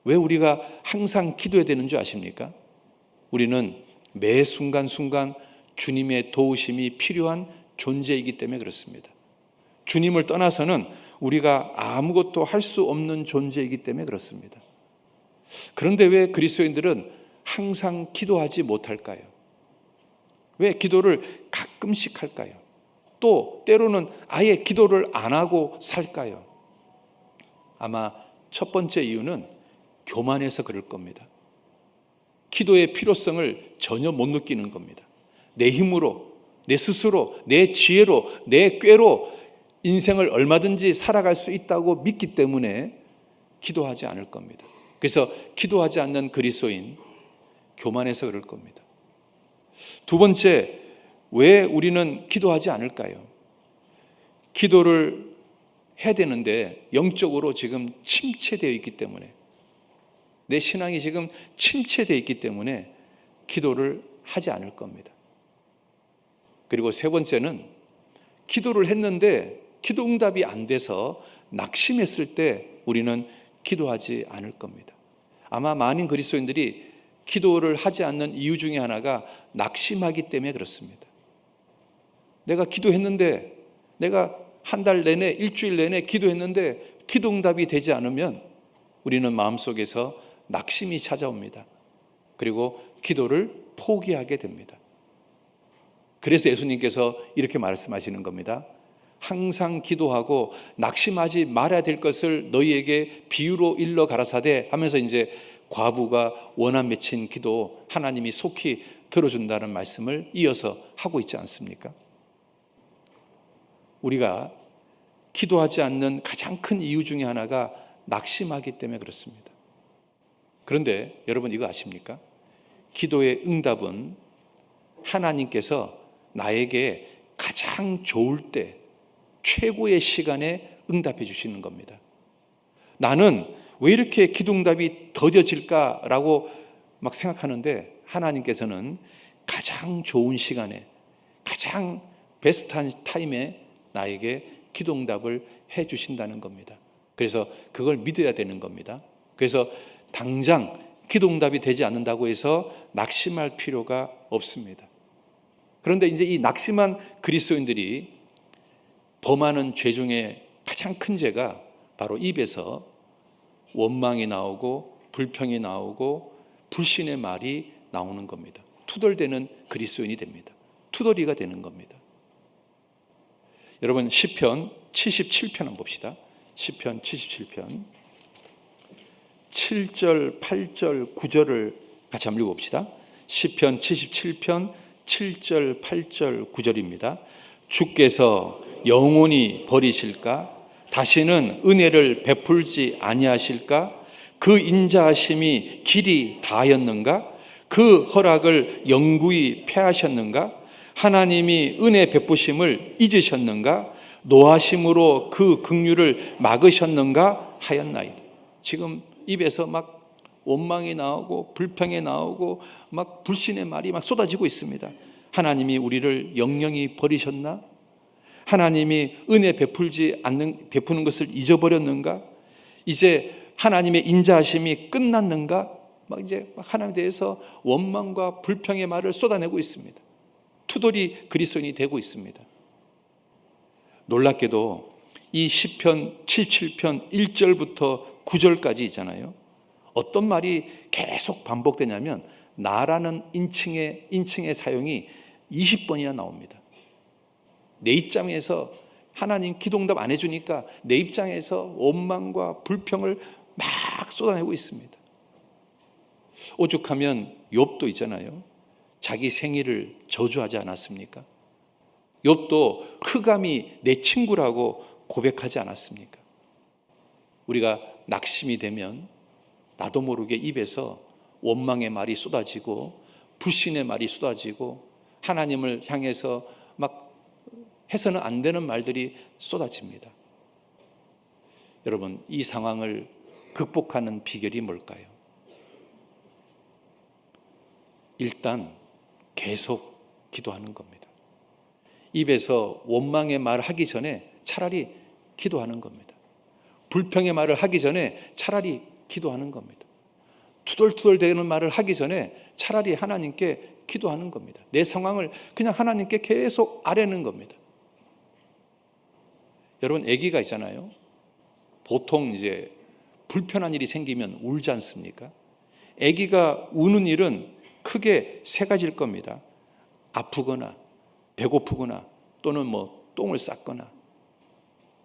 왜 우리가 항상 기도해야 되는 줄 아십니까? 우리는 매 순간순간 주님의 도우심이 필요한 존재이기 때문에 그렇습니다. 주님을 떠나서는 우리가 아무것도 할 수 없는 존재이기 때문에 그렇습니다. 그런데 왜 그리스도인들은 항상 기도하지 못할까요? 왜 기도를 가끔씩 할까요? 또 때로는 아예 기도를 안 하고 살까요? 아마 첫 번째 이유는 교만해서 그럴 겁니다. 기도의 필요성을 전혀 못 느끼는 겁니다. 내 힘으로, 내 스스로, 내 지혜로, 내 꾀로 인생을 얼마든지 살아갈 수 있다고 믿기 때문에 기도하지 않을 겁니다. 그래서 기도하지 않는 그리스도인, 교만해서 그럴 겁니다. 두 번째, 왜 우리는 기도하지 않을까요? 기도를 해야 되는데 영적으로 지금 침체되어 있기 때문에, 내 신앙이 지금 침체되어 있기 때문에 기도를 하지 않을 겁니다. 그리고 세 번째는 기도를 했는데 기도 응답이 안 돼서 낙심했을 때 우리는 기도하지 않을 겁니다. 아마 많은 그리스도인들이 기도를 하지 않는 이유 중에 하나가 낙심하기 때문에 그렇습니다. 내가 기도했는데, 내가 한 달 내내, 일주일 내내 기도했는데 기도 응답이 되지 않으면 우리는 마음속에서 낙심이 찾아옵니다. 그리고 기도를 포기하게 됩니다. 그래서 예수님께서 이렇게 말씀하시는 겁니다. 항상 기도하고 낙심하지 말아야 될 것을 너희에게 비유로 일러 가라사대 하면서 이제 과부가 원한 맺힌 기도 하나님이 속히 들어준다는 말씀을 이어서 하고 있지 않습니까? 우리가 기도하지 않는 가장 큰 이유 중에 하나가 낙심하기 때문에 그렇습니다. 그런데 여러분 이거 아십니까? 기도의 응답은 하나님께서 나에게 가장 좋을 때, 최고의 시간에 응답해 주시는 겁니다. 나는 왜 이렇게 기도 응답이 더뎌질까라고 막 생각하는데 하나님께서는 가장 좋은 시간에, 가장 베스트한 타임에 나에게 기도 응답을 해 주신다는 겁니다. 그래서 그걸 믿어야 되는 겁니다. 그래서 당장 기도 응답이 되지 않는다고 해서 낙심할 필요가 없습니다. 그런데 이제 이 낙심한 그리스도인들이 범하는 죄 중에 가장 큰 죄가 바로 입에서 원망이 나오고 불평이 나오고 불신의 말이 나오는 겁니다. 투덜대는 그리스도인이 됩니다. 투덜이가 되는 겁니다. 여러분 시편 77편 한번 봅시다. 시편 77편 7절, 8절, 9절을 같이 한번 읽어봅시다. 시편 77편 7절, 8절, 9절입니다. 주께서 영원히 버리실까? 다시는 은혜를 베풀지 아니하실까? 그 인자하심이 길이 다하였는가? 그 허락을 영구히 폐하셨는가? 하나님이 은혜 베푸심을 잊으셨는가? 노하심으로 그 긍휼을 막으셨는가 하였나이다. 지금 입에서 막 원망이 나오고 불평이 나오고 막 불신의 말이 막 쏟아지고 있습니다. 하나님이 우리를 영영히 버리셨나? 하나님이 은혜 베푸는 것을 잊어버렸는가? 이제 하나님의 인자하심이 끝났는가? 막 이제 하나님에 대해서 원망과 불평의 말을 쏟아내고 있습니다. 투덜이 그리스도인이 되고 있습니다. 놀랍게도 이 시편 77편 1절부터 9절까지 있잖아요. 어떤 말이 계속 반복되냐면 나라는 인칭의 사용이 20번이나 나옵니다. 내 입장에서 하나님 기도응답 안 해주니까 내 입장에서 원망과 불평을 막 쏟아내고 있습니다. 오죽하면 욥도 있잖아요. 자기 생일을 저주하지 않았습니까? 욥도 흑암이 내 친구라고 고백하지 않았습니까? 우리가 낙심이 되면 나도 모르게 입에서 원망의 말이 쏟아지고 불신의 말이 쏟아지고 하나님을 향해서 막 해서는 안 되는 말들이 쏟아집니다. 여러분, 이 상황을 극복하는 비결이 뭘까요? 일단 계속 기도하는 겁니다. 입에서 원망의 말을 하기 전에 차라리 기도하는 겁니다. 불평의 말을 하기 전에 차라리 기도하는 겁니다. 투덜투덜대는 말을 하기 전에 차라리 하나님께 기도하는 겁니다. 내 상황을 그냥 하나님께 계속 아뢰는 겁니다. 여러분, 아기가 있잖아요. 보통 이제 불편한 일이 생기면 울지 않습니까? 아기가 우는 일은 크게 세 가지일 겁니다. 아프거나 배고프거나 또는 뭐 똥을 쌌거나.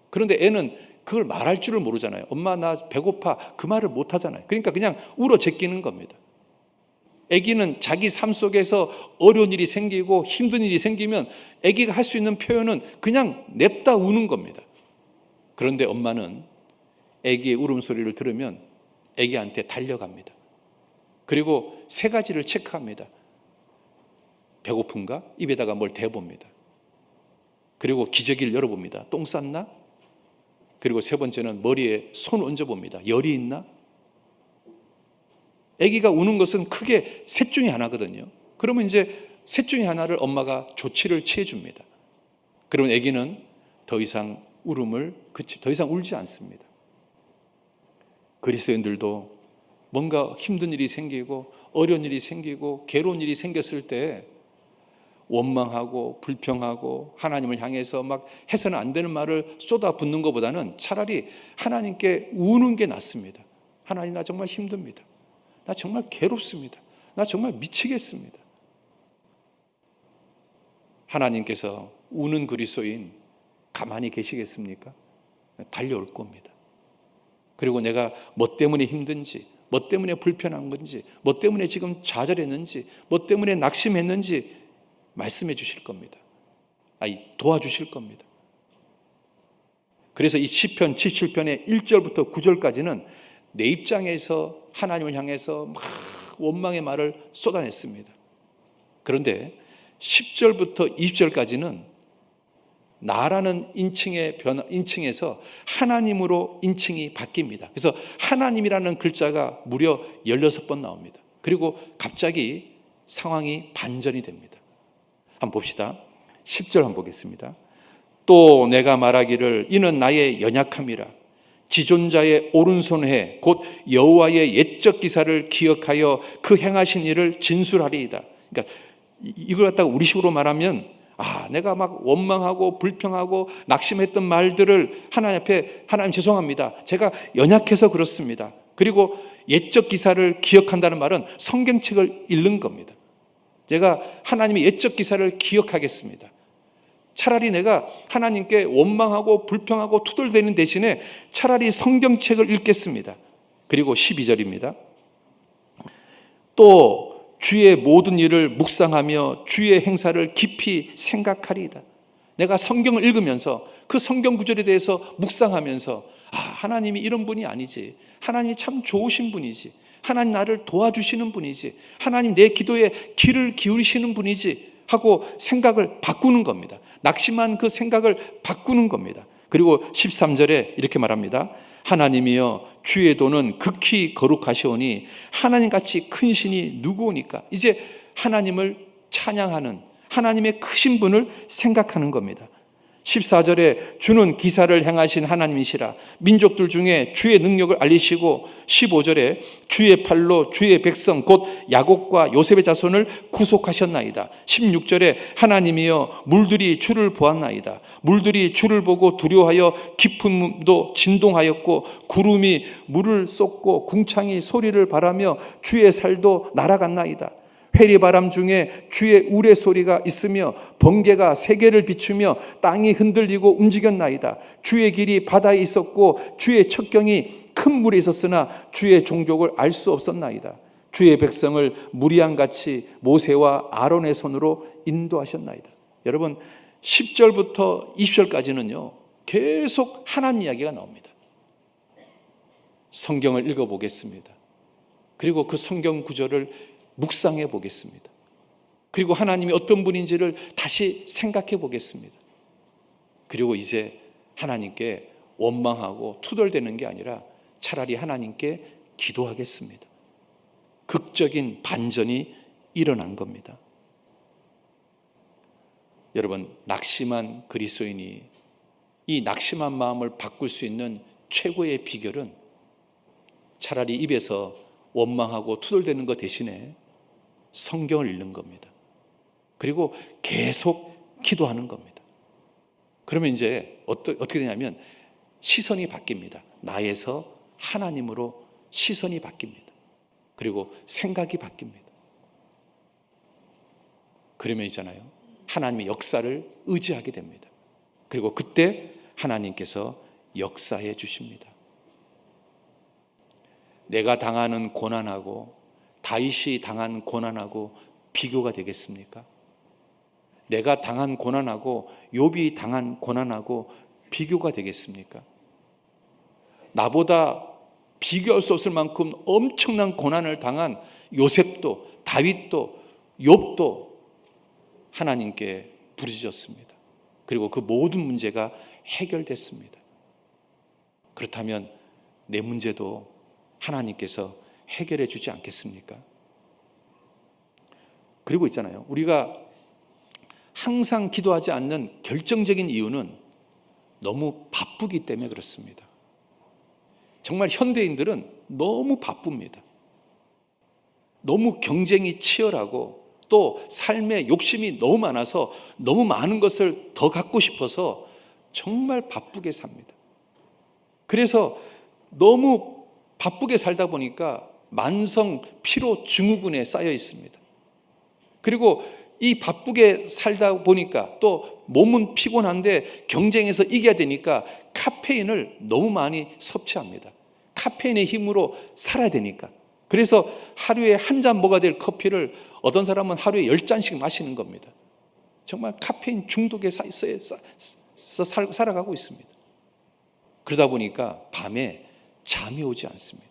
그런데 애는 그걸 말할 줄을 모르잖아요. 엄마 나 배고파, 그 말을 못 하잖아요. 그러니까 그냥 울어 제끼는 겁니다. 아기는 자기 삶 속에서 어려운 일이 생기고 힘든 일이 생기면 아기가 할 수 있는 표현은 그냥 냅다 우는 겁니다. 그런데 엄마는 아기의 울음소리를 들으면 아기한테 달려갑니다. 그리고 세 가지를 체크합니다. 배고픈가? 입에다가 뭘 대봅니다. 그리고 기저귀를 열어봅니다. 똥 쌌나? 그리고 세 번째는 머리에 손 얹어봅니다. 열이 있나? 아기가 우는 것은 크게 셋 중에 하나거든요. 그러면 이제 셋 중에 하나를 엄마가 조치를 취해줍니다. 그러면 아기는 더 이상 더 이상 울지 않습니다. 그리스도인들도 뭔가 힘든 일이 생기고 어려운 일이 생기고 괴로운 일이 생겼을 때 원망하고 불평하고 하나님을 향해서 막 해서는 안 되는 말을 쏟아붓는 것보다는 차라리 하나님께 우는 게 낫습니다. 하나님, 나 정말 힘듭니다. 나 정말 괴롭습니다. 나 정말 미치겠습니다. 하나님께서 우는 그리스도인 가만히 계시겠습니까? 달려올 겁니다. 그리고 내가 뭐 때문에 힘든지, 뭐 때문에 불편한 건지, 뭐 때문에 지금 좌절했는지, 뭐 때문에 낙심했는지 말씀해 주실 겁니다. 도와주실 겁니다. 그래서 이 시편 77편의 1절부터 9절까지는 내 입장에서 하나님을 향해서 막 원망의 말을 쏟아냈습니다. 그런데 10절부터 20절까지는 나라는 인칭에서 하나님으로 인칭이 바뀝니다. 그래서 하나님이라는 글자가 무려 16번 나옵니다. 그리고 갑자기 상황이 반전이 됩니다. 한번 봅시다. 10절 한번 보겠습니다. 또 내가 말하기를 이는 나의 연약함이라 지존자의 오른손에 곧 여호와의 옛적 기사를 기억하여 그 행하신 일을 진술하리이다. 그러니까 이걸 갖다가 우리식으로 말하면 내가 막 원망하고 불평하고 낙심했던 말들을 하나님 앞에 하나님 죄송합니다. 제가 연약해서 그렇습니다. 그리고 옛적 기사를 기억한다는 말은 성경책을 읽는 겁니다. 제가 하나님의 옛적 기사를 기억하겠습니다. 차라리 내가 하나님께 원망하고 불평하고 투덜대는 대신에 차라리 성경책을 읽겠습니다. 그리고 12절입니다. 또 주의 모든 일을 묵상하며 주의 행사를 깊이 생각하리이다. 내가 성경을 읽으면서 그 성경 구절에 대해서 묵상하면서 하나님이 이런 분이 아니지. 하나님이 참 좋으신 분이지. 하나님 나를 도와주시는 분이지. 하나님 내 기도에 귀를 기울이시는 분이지 하고 생각을 바꾸는 겁니다. 낙심한 그 생각을 바꾸는 겁니다. 그리고 13절에 이렇게 말합니다. 하나님이여 주의 도는 극히 거룩하시오니 하나님같이 큰 신이 누구오니까. 이제 하나님을 찬양하는 하나님의 크신 분을 생각하는 겁니다. 14절에 주는 기사를 행하신 하나님이시라 민족들 중에 주의 능력을 알리시고 15절에 주의 팔로 주의 백성 곧 야곱과 요셉의 자손을 구속하셨나이다. 16절에 하나님이여 물들이 주를 보았나이다. 물들이 주를 보고 두려워하여 깊은 물도 진동하였고 구름이 물을 쏟고 궁창이 소리를 바라며 주의 살도 날아갔나이다. 회리바람 중에 주의 우레소리가 있으며 번개가 세계를 비추며 땅이 흔들리고 움직였나이다. 주의 길이 바다에 있었고 주의 척경이 큰 물에 있었으나 주의 종족을 알 수 없었나이다. 주의 백성을 무리한같이 모세와 아론의 손으로 인도하셨나이다. 여러분 10절부터 20절까지는요 계속 하나님 이야기가 나옵니다. 성경을 읽어보겠습니다. 그리고 그 성경 구절을 묵상해 보겠습니다. 그리고 하나님이 어떤 분인지를 다시 생각해 보겠습니다. 그리고 이제 하나님께 원망하고 투덜대는 게 아니라 차라리 하나님께 기도하겠습니다. 극적인 반전이 일어난 겁니다. 여러분, 낙심한 그리스도인이 이 낙심한 마음을 바꿀 수 있는 최고의 비결은 차라리 입에서 원망하고 투덜대는 것 대신에 성경을 읽는 겁니다. 그리고 계속 기도하는 겁니다. 그러면 이제 어떻게 되냐면 시선이 바뀝니다. 나에서 하나님으로 시선이 바뀝니다. 그리고 생각이 바뀝니다. 그러면 있잖아요, 하나님의 역사를 의지하게 됩니다. 그리고 그때 하나님께서 역사해 주십니다. 내가 당하는 고난하고 다윗이 당한 고난하고 비교가 되겠습니까? 내가 당한 고난하고 욥이 당한 고난하고 비교가 되겠습니까? 나보다 비교할 수 없을 만큼 엄청난 고난을 당한 요셉도 다윗도 욥도 하나님께 부르짖었습니다. 그리고 그 모든 문제가 해결됐습니다. 그렇다면 내 문제도 하나님께서 해결해 주지 않겠습니까? 그리고 있잖아요, 우리가 항상 기도하지 않는 결정적인 이유는 너무 바쁘기 때문에 그렇습니다. 정말 현대인들은 너무 바쁩니다. 너무 경쟁이 치열하고 또 삶에 욕심이 너무 많아서 너무 많은 것을 더 갖고 싶어서 정말 바쁘게 삽니다. 그래서 너무 바쁘게 살다 보니까 만성 피로 증후군에 쌓여 있습니다. 그리고 이 바쁘게 살다 보니까 또 몸은 피곤한데 경쟁에서 이겨야 되니까 카페인을 너무 많이 섭취합니다. 카페인의 힘으로 살아야 되니까. 그래서 하루에 한 잔 먹어야 될 커피를 어떤 사람은 하루에 10잔씩 마시는 겁니다. 정말 카페인 중독에 살아가고 있습니다. 그러다 보니까 밤에 잠이 오지 않습니다.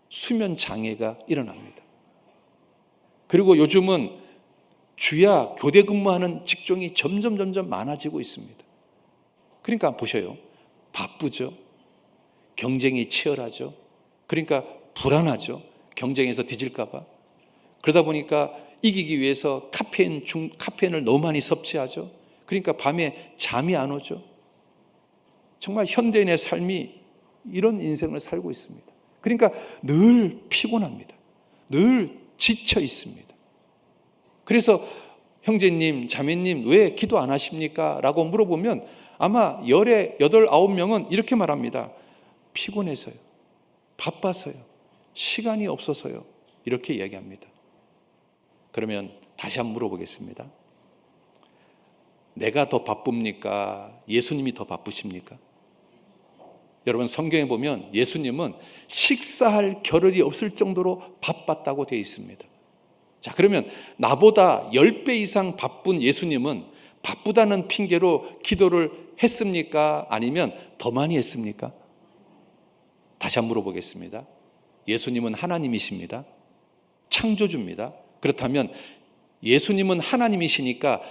수면 장애가 일어납니다. 그리고 요즘은 주야 교대 근무하는 직종이 점점 많아지고 있습니다. 그러니까 보셔요. 바쁘죠. 경쟁이 치열하죠. 그러니까 불안하죠. 경쟁에서 뒤질까 봐. 그러다 보니까 이기기 위해서 카페인을 너무 많이 섭취하죠. 그러니까 밤에 잠이 안 오죠. 정말 현대인의 삶이 이런 인생을 살고 있습니다. 그러니까 늘 피곤합니다. 늘 지쳐 있습니다. 그래서 형제님, 자매님 왜 기도 안 하십니까? 라고 물어보면 아마 8, 9명은 이렇게 말합니다. 피곤해서요. 바빠서요. 시간이 없어서요. 이렇게 이야기합니다. 그러면 다시 한번 물어보겠습니다. 내가 더 바쁩니까? 예수님이 더 바쁘십니까? 여러분 성경에 보면 예수님은 식사할 겨를이 없을 정도로 바빴다고 되어 있습니다. 자, 그러면 나보다 10배 이상 바쁜 예수님은 바쁘다는 핑계로 기도를 했습니까? 아니면 더 많이 했습니까? 다시 한번 물어보겠습니다. 예수님은 하나님이십니다. 창조주입니다. 그렇다면 예수님은 하나님이시니까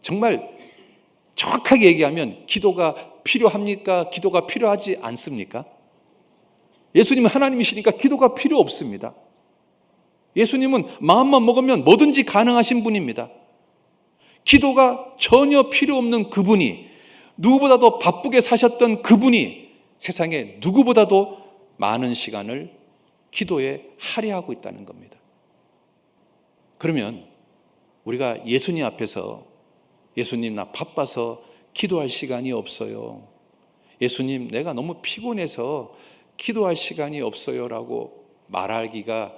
정말 정확하게 얘기하면 기도가 필요합니까? 기도가 필요하지 않습니까? 예수님은 하나님이시니까 기도가 필요 없습니다. 예수님은 마음만 먹으면 뭐든지 가능하신 분입니다. 기도가 전혀 필요 없는 그분이, 누구보다도 바쁘게 사셨던 그분이 세상에 누구보다도 많은 시간을 기도에 할애하고 있다는 겁니다. 그러면 우리가 예수님 앞에서 예수님 나 바빠서 기도할 시간이 없어요. 예수님 내가 너무 피곤해서 기도할 시간이 없어요 라고 말하기가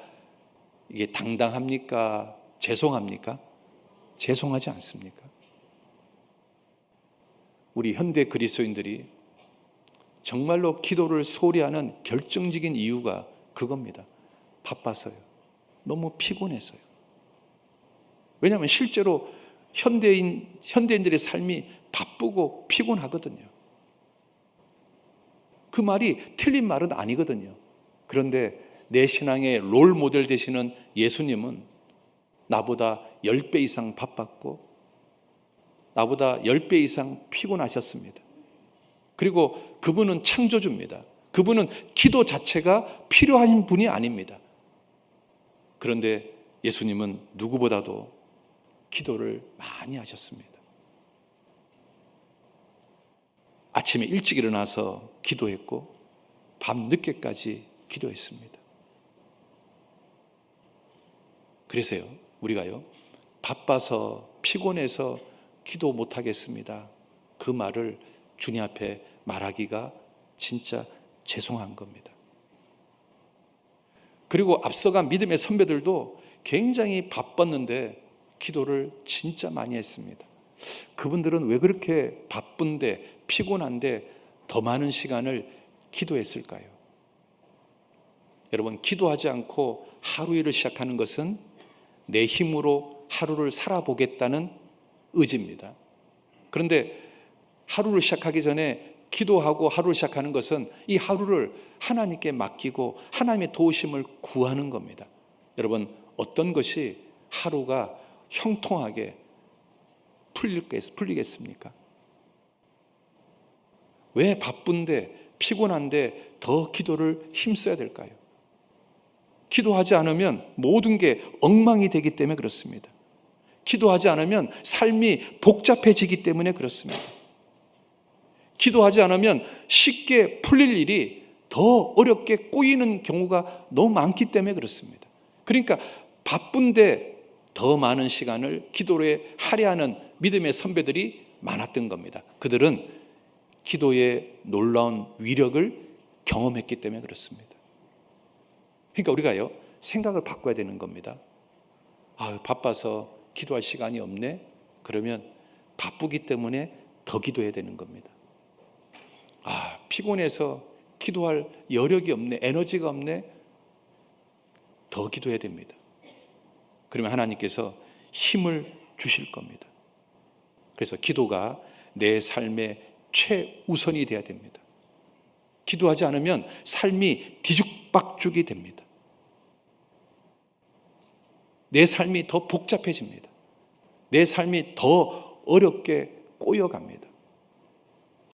이게 당당합니까? 죄송합니까? 죄송하지 않습니까? 우리 현대 그리스도인들이 정말로 기도를 소홀히 하는 결정적인 이유가 그겁니다. 바빠서요. 너무 피곤해서요. 왜냐하면 실제로 현대인들의 삶이 바쁘고 피곤하거든요. 그 말이 틀린 말은 아니거든요. 그런데 내 신앙의 롤 모델 되시는 예수님은 나보다 10배 이상 바빴고 나보다 10배 이상 피곤하셨습니다. 그리고 그분은 창조주입니다. 그분은 기도 자체가 필요한 분이 아닙니다. 그런데 예수님은 누구보다도 기도를 많이 하셨습니다. 아침에 일찍 일어나서 기도했고 밤 늦게까지 기도했습니다. 그래서요, 우리가요, 바빠서 피곤해서 기도 못하겠습니다, 그 말을 주님 앞에 말하기가 진짜 죄송한 겁니다. 그리고 앞서간 믿음의 선배들도 굉장히 바빴는데 기도를 진짜 많이 했습니다. 그분들은 왜 그렇게 바쁜데 피곤한데 더 많은 시간을 기도했을까요? 여러분, 기도하지 않고 하루 일을 시작하는 것은 내 힘으로 하루를 살아보겠다는 의지입니다. 그런데 하루를 시작하기 전에 기도하고 하루를 시작하는 것은 이 하루를 하나님께 맡기고 하나님의 도우심을 구하는 겁니다. 여러분, 어떤 것이 하루가 형통하게 풀리겠습니까? 왜 바쁜데 피곤한데 더 기도를 힘써야 될까요? 기도하지 않으면 모든 게 엉망이 되기 때문에 그렇습니다. 기도하지 않으면 삶이 복잡해지기 때문에 그렇습니다. 기도하지 않으면 쉽게 풀릴 일이 더 어렵게 꼬이는 경우가 너무 많기 때문에 그렇습니다. 그러니까 바쁜데 더 많은 시간을 기도에 할애하는 믿음의 선배들이 많았던 겁니다. 그들은 기도의 놀라운 위력을 경험했기 때문에 그렇습니다. 그러니까 우리가요, 생각을 바꿔야 되는 겁니다. 바빠서 기도할 시간이 없네? 그러면 바쁘기 때문에 더 기도해야 되는 겁니다. 피곤해서 기도할 여력이 없네, 에너지가 없네? 더 기도해야 됩니다. 그러면 하나님께서 힘을 주실 겁니다. 그래서 기도가 내 삶의 최우선이 되어야 됩니다. 기도하지 않으면 삶이 뒤죽박죽이 됩니다. 내 삶이 더 복잡해집니다. 내 삶이 더 어렵게 꼬여갑니다.